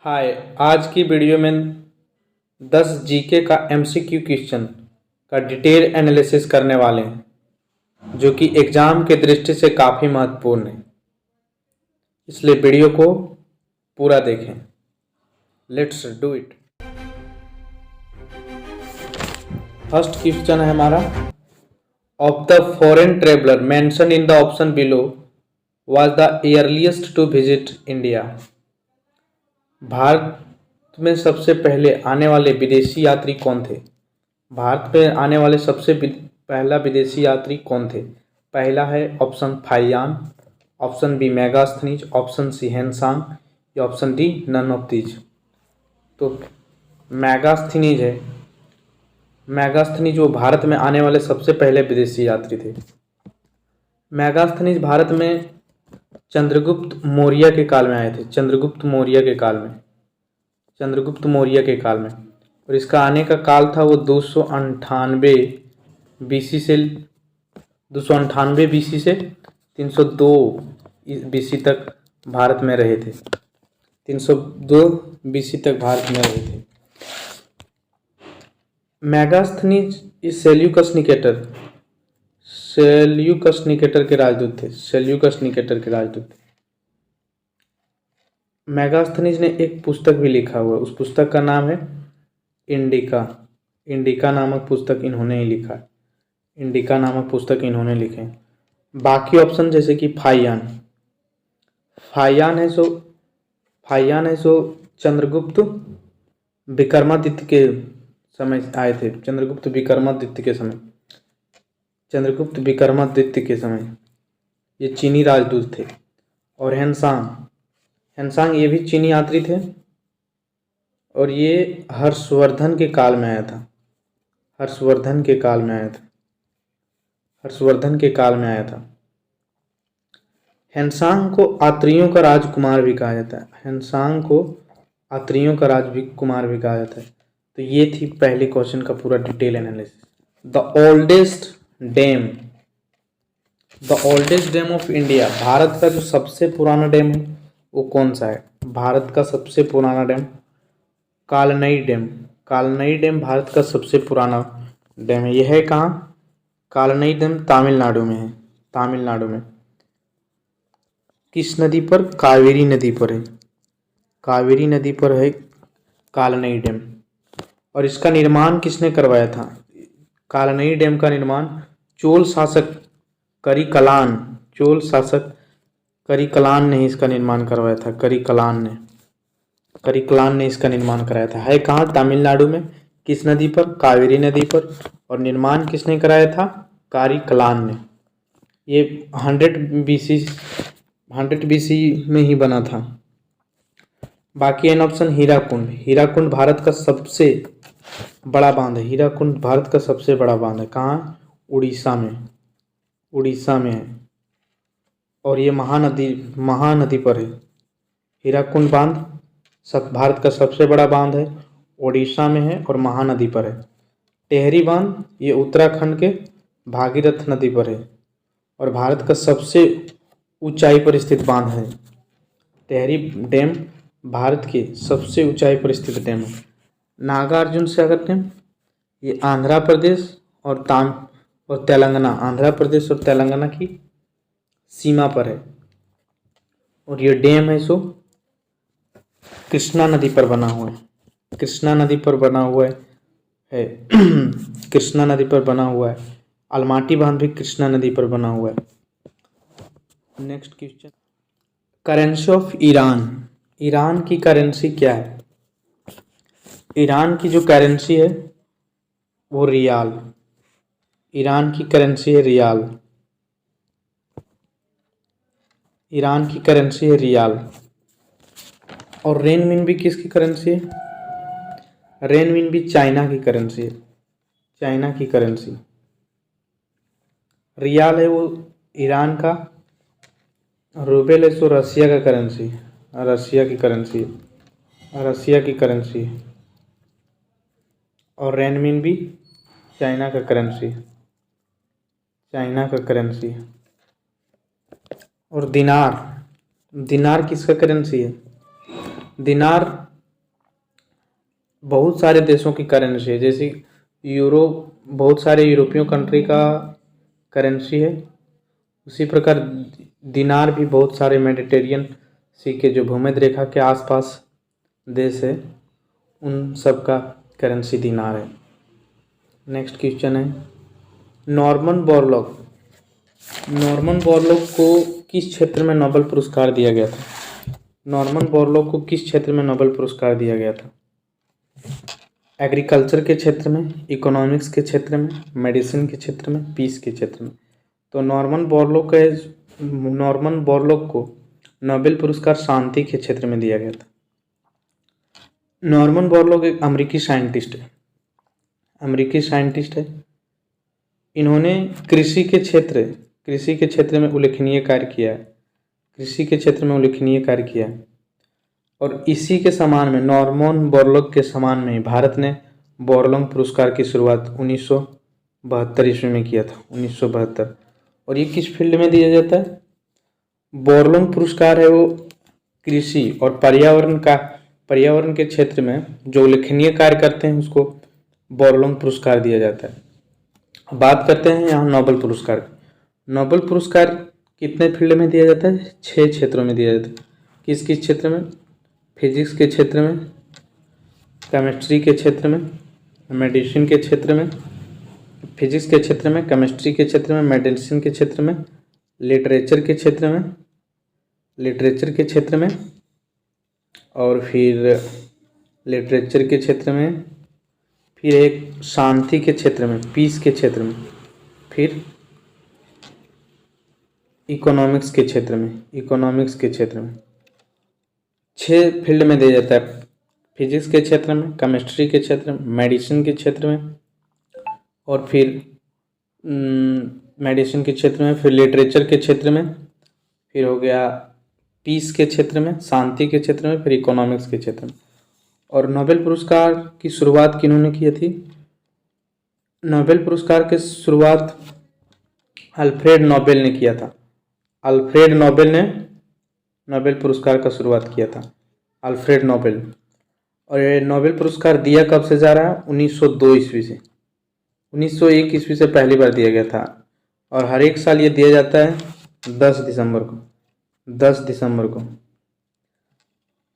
हाय। आज की वीडियो में 10 जीके का एमसीक्यू क्वेश्चन का डिटेल एनालिसिस करने वाले हैं जो कि एग्ज़ाम के दृष्टि से काफ़ी महत्वपूर्ण है, इसलिए वीडियो को पूरा देखें। Let's do it. First question है हमारा, of the foreign traveller mention in the option below was the earliest to visit India. Bharat में सबसे पहले आने वाले विदेशी यात्री कौन थे? भारत में आने वाले सबसे पहला विदेशी यात्री कौन थे? पहला है option Fahien, option B Megasthenes, option C Hiuen Tsang या option D none of these. तो मेगास्थनीज है। मेगास्थनीज वो भारत में आने वाले सबसे पहले विदेशी यात्री थे। मेगास्थनीज भारत में चंद्रगुप्त मौर्य के काल में आए थे। चंद्रगुप्त मौर्य के काल में और इसका आने का काल था वो 298 बीसी से 302 बीसी तक भारत में रहे थे। 302 बीसी तक भारत में रहे थे। मेगास्थनीज इस सेल्यूकस निकेटर के राजदूत थे। मेगास्थनीज ने एक पुस्तक भी लिखा हुआ है, उस पुस्तक का नाम है इंडिका नामक पुस्तक इन्होंने ही लिखा है। इंडिका नामक पुस्तक इन्होंने लिखे हैं। बाकी ऑप्शन जैसे कि फाइयान है सो चंद्रगुप्त विक्रमादित्य के समय आए थे। चंद्रगुप्त विक्रमादित्य के समय ये चीनी राजदूत थे। और हेनसांग ये भी चीनी यात्री थे और ये हर्षवर्धन के काल में आया था। हर्षवर्धन के काल में आया था। हेनसांग को आत्रियों का राजकुमार भी कहा जाता है। तो ये थी पहली क्वेश्चन का पूरा detail analysis. The oldest dam of India, Bharat का जो सबसे पुराना डैम है वो कौन सा है? भारत का सबसे पुराना डैम कालनई डैम भारत का सबसे पुराना डैम है। यह है कहाँ? कालनई डैम तमिलनाडु में। किस नदी पर? कावेरी नदी पर है कालनई डैम। और इसका निर्माण किसने करवाया था? कालनई डैम का निर्माण चोल शासक करिकलान ने इसका निर्माण करवाया था। करिकलान ने इसका निर्माण कराया था। है कहाँ? तमिलनाडु में। किस नदी पर? कावेरी नदी पर। और निर्माण किसने कराया था? करिकलान ने। ये 100 बीसी में ही बना था। बाकी एन ऑप्शन हीराकुंड भारत का सबसे बड़ा बांध है। कहाँ? उड़ीसा में है। और ये महानदी पर है। हीराकुंड बांध भारत का सबसे बड़ा बांध है, ओडिशा में है और महानदी पर है। टेहरी बांध ये उत्तराखंड के भागीरथ नदी पर है और भारत का सबसे ऊंचाई पर स्थित बांध है। टेहरी डैम भारत के सबसे ऊंचाई पर स्थित डैम है। नागार्जुन सागर डैम ये आंध्र प्रदेश और तेलंगाना की सीमा पर है। और ये डैम है सो कृष्णा नदी पर बना हुआ है। कृष्णा नदी पर बना हुआ है। अलमाटी बांध भी कृष्णा नदी पर बना हुआ है। Next question, currency of Iran की करेंसी क्या है? ईरान की जो करेंसी है वो रियाल। ईरान की करेंसी है रियाल। और रेनमिनबी किसकी करेंसी है? रेनमिनबी चाइना की करेंसी। रियाल है वो ईरान का। रूबेल है सो रसिया की करेंसी है। और रेनमिनबी चाइना का करेंसी है। और दिनार किसका करेंसी है? दिनार बहुत सारे देशों की करेंसी है, जैसे यूरो बहुत सारे यूरोपियन कंट्री का करेंसी है। उसी प्रकार दिनार भी बहुत सारे मेडिटेरियन सी के जो भूमध्य रेखा के आसपास देश है उन सब का करेंसी दिनार है। नेक्स्ट क्वेश्चन है, नॉर्मन बोरलॉग को किस क्षेत्र में नोबेल पुरस्कार दिया गया था? नॉर्मन बोरलॉग को किस क्षेत्र में नोबेल पुरस्कार दिया गया था? एग्रीकल्चर के क्षेत्र में, इकोनॉमिक्स के क्षेत्र में, मेडिसिन के क्षेत्र में, पीस के क्षेत्र में। तो नॉर्मन बोरलॉग को नोबेल पुरस्कार शांति के क्षेत्र में दिया गया था। नॉर्मन बोरलॉग एक अमेरिकी साइंटिस्ट है। इन्होंने कृषि के क्षेत्र में उल्लेखनीय कार्य किया है। और इसी के समान में, नॉर्मन बोरलॉग के समान में भारत ने बोरलॉग पुरस्कार की शुरुआत 1972 ईस्वी में किया था, 1972। और ये किस फील्ड में दिया जाता है? बोरलॉग पुरस्कार है वो कृषि और पर्यावरण के क्षेत्र में जो उल्लेखनीय कार्य करते हैं उसको बोरलॉग पुरस्कार दिया जाता है। अब बात करते हैं यहाँ नोबेल पुरस्कार। नोबेल पुरस्कार कितने फील्ड में दिया जाता है? 6 क्षेत्रों में दिया जाता है। किस किस क्षेत्र में? फिजिक्स के क्षेत्र में, केमिस्ट्री के क्षेत्र में, मेडिसिन के क्षेत्र में, फिजिक्स के क्षेत्र में, केमिस्ट्री के क्षेत्र में, मेडिसिन के क्षेत्र में, लिटरेचर के क्षेत्र में और फिर लिटरेचर के क्षेत्र में, फिर एक शांति के क्षेत्र में, पीस के क्षेत्र में, फिर इकोनॉमिक्स के क्षेत्र में 6 फील्ड में दिया जाता है। फिजिक्स के क्षेत्र में, केमिस्ट्री के क्षेत्र में, मेडिसिन के क्षेत्र में और फिर मेडिसिन के क्षेत्र में, फिर लिटरेचर के क्षेत्र में, फिर हो गया पीस के क्षेत्र में, शांति के क्षेत्र में, फिर इकोनॉमिक्स के क्षेत्र में। और नोबेल पुरस्कार की शुरुआत किन्होंने की थी? नोबेल पुरस्कार की शुरुआत अल्फ्रेड नोबेल ने किया था। अल्फ्रेड नोबेल ने नोबेल पुरस्कार का शुरुआत किया था, अल्फ्रेड नोबेल। और ये नोबेल पुरस्कार दिया कब से जा रहा है? 1902 ईस्वी से। 1901 ईस्वी से पहली बार दिया गया था और हर एक साल ये दिया जाता है 10 दिसंबर को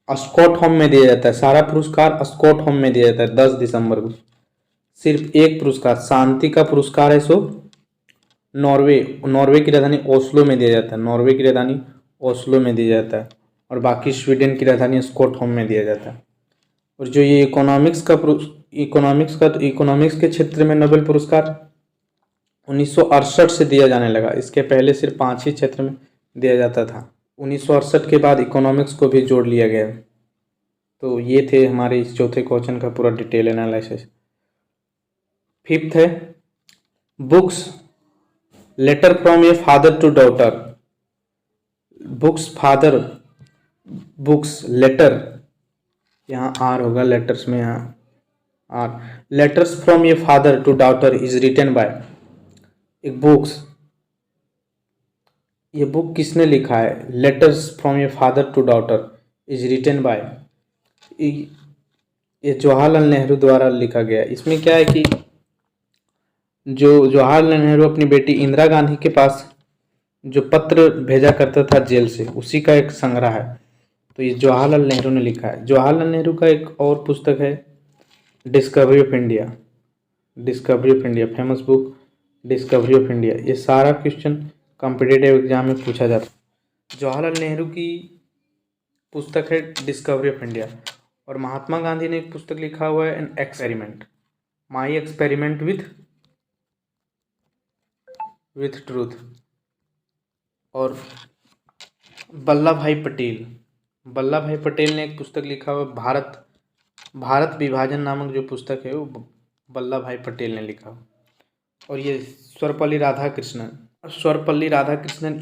स्टॉकहोम में दिया जाता है। सारा पुरस्कार स्टॉकहोम में दिया जाता है 10 दिसंबर को। सिर्फ एक पुरस्कार, शांति का पुरस्कार है, सो नॉर्वे की राजधानी ओस्लो में दिया जाता है और बाकी स्वीडन की राजधानी स्टॉकहोम में दिया जाता है। और जो ये इकोनॉमिक्स के क्षेत्र में नोबेल पुरस्कार 1968 से दिया जाने लगा। इसके पहले सिर्फ 5 ही क्षेत्र में दिया जाता था। 1968 के बाद इकोनॉमिक्स को भी जोड़ लिया गया। तो ये थे हमारे इस चौथे क्वेश्चन का पूरा डिटेल एनालिसिस। फिफ्थ है, books letter from a father to daughter. Books letter, यहाँ आर होगा लेटर्स में, यहाँ R. Letters from a father to daughter is written by. एक बुक्स, ये बुक किसने लिखा है? Letters from a father to daughter is written by, ये जवाहरलाल नेहरू द्वारा लिखा गया। इसमें क्या है कि जो जवाहरलाल नेहरू अपनी बेटी इंदिरा गांधी के पास जो पत्र भेजा करता था जेल से, उसी का एक संग्रह है। तो ये जवाहरलाल नेहरू ने लिखा है। जवाहरलाल नेहरू का एक और पुस्तक है discovery of India, famous book discovery of India. ये सारा क्वेश्चन कॉम्पिटिटिव एग्जाम में पूछा जाता है। जवाहरलाल नेहरू की पुस्तक है डिस्कवरी ऑफ इंडिया। और महात्मा गांधी ने एक पुस्तक लिखा हुआ है an experiment, my experiment with truth. और वल्लभ भाई पटेल ने एक पुस्तक लिखा हुआ भारत विभाजन नामक जो पुस्तक है वो वल्लभ भाई पटेल ने लिखा। और ये सर्वपल्ली राधाकृष्णन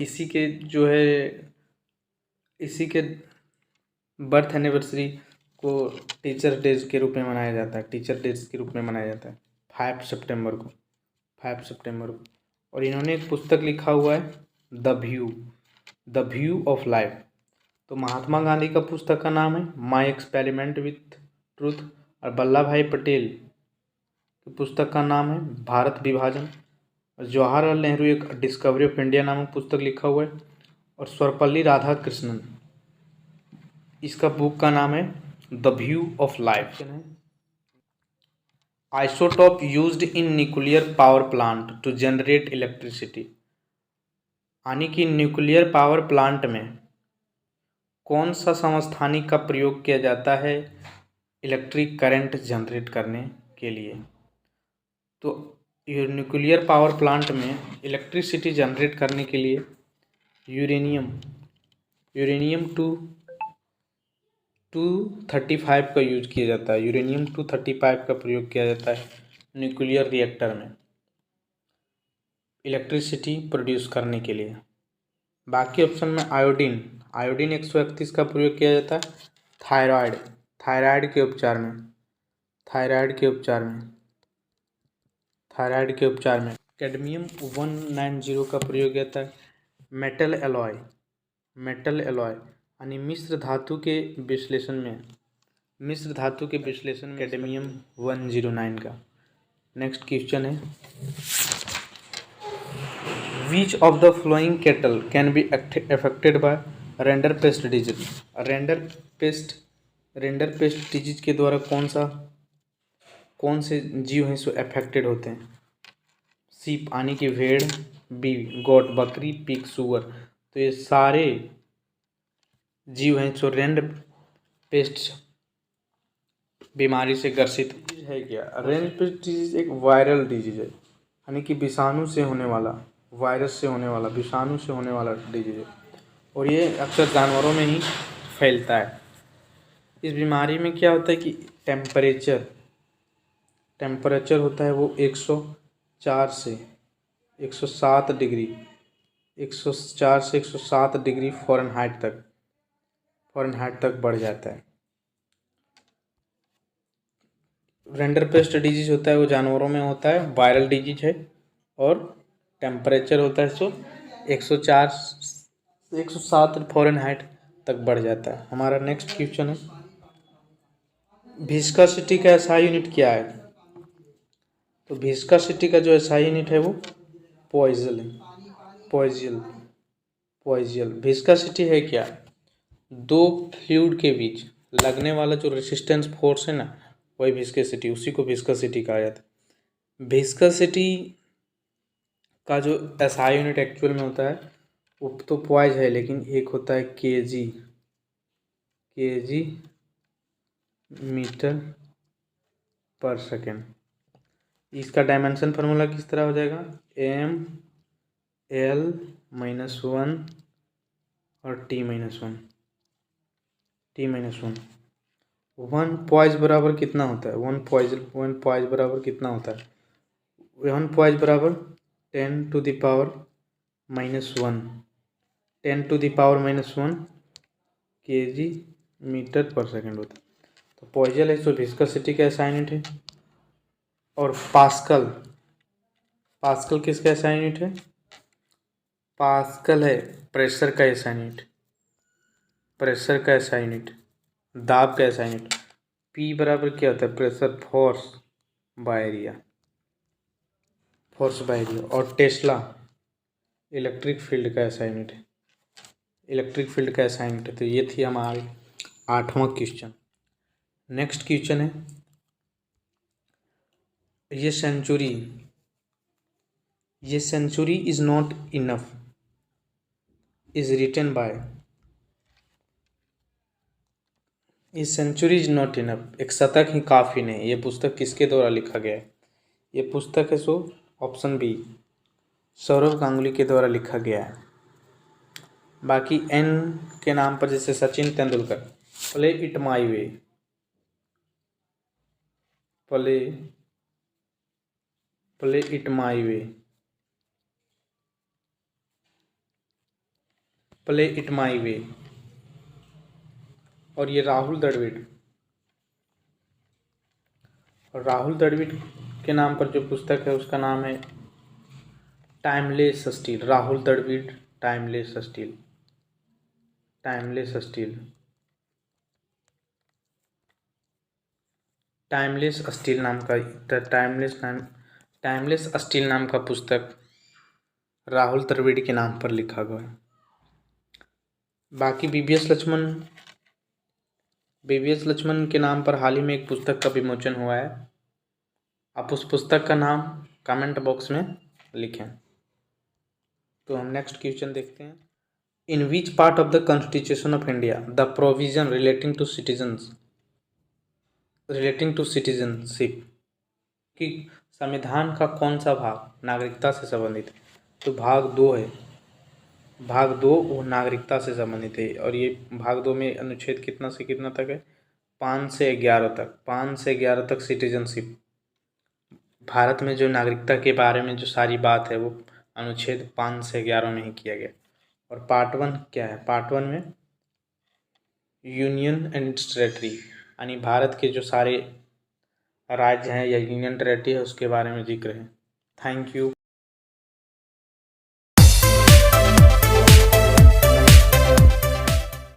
इसी के बर्थ एनिवर्सरी को टीचर डेज के रूप में मनाया जाता है 5 सितंबर को। और इन्होंने एक पुस्तक लिखा हुआ है द व्यू ऑफ लाइफ। तो महात्मा गांधी का पुस्तक का नाम है माई एक्सपेरिमेंट विथ ट्रूथ और वल्लभ भाई पटेल की पुस्तक का नाम है भारत विभाजन। और जवाहरलाल नेहरू एक डिस्कवरी ऑफ इंडिया नामक पुस्तक लिखा हुआ है। और सर्वपल्ली राधाकृष्णन, इसका बुक का नाम है the view of life. Isotope used in nuclear power plant to generate electricity, यानी कि न्यूक्लियर पावर प्लांट में कौन सा समस्थानिक का प्रयोग किया जाता है इलेक्ट्रिक करंट जनरेट करने के लिए। तो ये न्यूक्लियर पावर प्लांट में इलेक्ट्रिसिटी जनरेट करने के लिए यूरेनियम 235 का यूज किया जाता है। यूरेनियम 235 का प्रयोग किया जाता है न्यूक्लियर रिएक्टर में इलेक्ट्रिसिटी प्रोड्यूस करने के लिए। बाकी ऑप्शन में आयोडीन 131 का प्रयोग किया जाता है थायराइड के उपचार में। कैडमियम 190 का प्रयोग किया जाता है मेटल एलॉय यानी मिश्र धातु के विश्लेषण में कैडमियम 109 का। नेक्स्ट क्वेश्चन है which of the following cattle can be affected by rinderpest disease. Rinderpest disease के द्वारा कौन से जीव हैं सो अफेक्टेड होते हैं। सीप यानी कि भेड़, बी गोट बकरी, पिग सुअर। तो ये सारे जीव हैं जो रेंड पेस्ट बीमारी से ग्रसित है। क्या रेंड पेस्ट डिजीज एक वायरल डिजीज है, यानी कि विषाणु से होने वाला डिजीज है। और ये अक्सर जानवरों में ही फैलता है। इस बीमारी में क्या होता है कि टेम्परेचर होता है वो 104 से 107 डिग्री फ़ारेनहाइट तक बढ़ जाता है। रेंडरपेस्ट डिजीज होता है वो जानवरों में होता है, वायरल डिजीज है और टेम्परेचर होता है सो 104 से 107 फ़ारेनहाइट तक बढ़ जाता है। हमारा नेक्स्ट क्वेश्चन है विस्कोसिटी का एसआई यूनिट क्या है। तो विस्कोसिटी का जो एसआई यूनिट है वो पोइजल। विस्कोसिटी है क्या, दो फ्लूइड के बीच लगने वाला जो रेसिस्टेंस फोर्स है ना, वही विस्कोसिटी, उसी को विस्कोसिटी कहा जाता है। विस्कोसिटी का जो एसआई यूनिट एक्चुअल में होता है वो तो पॉइज है, लेकिन एक होता है केजी मीटर पर सेकेंड। इसका डायमेंशन फार्मूला किस तरह हो जाएगा, ml-1 और t-1। 1 पॉइज बराबर कितना होता है, 1 पॉइज बराबर कितना होता है, 1 पॉइज बराबर 10 to the power -1 kg metre पर सेकेंड होता है। तो पॉइजल है सो विस्कोसिटी का एसआई यूनिट है। और पास्कल किसका एसआई यूनिट है, पास्कल है प्रेशर का एसआई यूनिट, दाब का एसआई यूनिट। पी बराबर क्या होता है, प्रेशर फोर्स बाय एरिया। और टेस्ला इलेक्ट्रिक फील्ड का एसआई यूनिट है। तो ये थी हमारी 8वां क्वेश्चन। नेक्स्ट क्वेश्चन है ये century is not enough is written by. ये सेंचुरी इज नॉट इनफ, एक शतक ही काफ़ी नहीं, ये पुस्तक किसके द्वारा लिखा गया है। ये पुस्तक है so option B Sourav Ganguly के द्वारा लिखा गया है। बाकी एन के नाम पर जैसे Sachin Tendulkar, play it my way, play it my way. और ये राहुल द्रविड़ के नाम पर जो पुस्तक है उसका नाम है timeless steel. Rahul Dravid timeless steel. Timeless steel नाम का पुस्तक राहुल द्रविड़ के नाम पर लिखा गया है। बाकी बीवीएस लक्ष्मण के नाम पर हाल ही में एक पुस्तक का विमोचन हुआ है। आप उस पुस्तक का नाम कमेंट बॉक्स में लिखें। तो हम नेक्स्ट क्वेश्चन देखते हैं। In which part of the constitution of India the provision relating to citizenship कि संविधान का कौन सा भाग नागरिकता से संबंधित है? तो भाग 2 है। भाग 2 वो नागरिकता से संबंधित है और ये भाग 2 में अनुच्छेद कितना से कितना तक है? 5 से 11 तक सिटीजनशिप। भारत में जो नागरिकता के बारे में जो सारी बात है वो अनुच्छेद 5 से 11 में ही किया गया। और पार्ट 1 क्या है? पार्ट 1 में यूनियन एंड टेरिटरी यानी भारत के जो सारे राज्य हैं या यूनियन टेरिटरी है उसके बारे में जिक्र है। Thank you.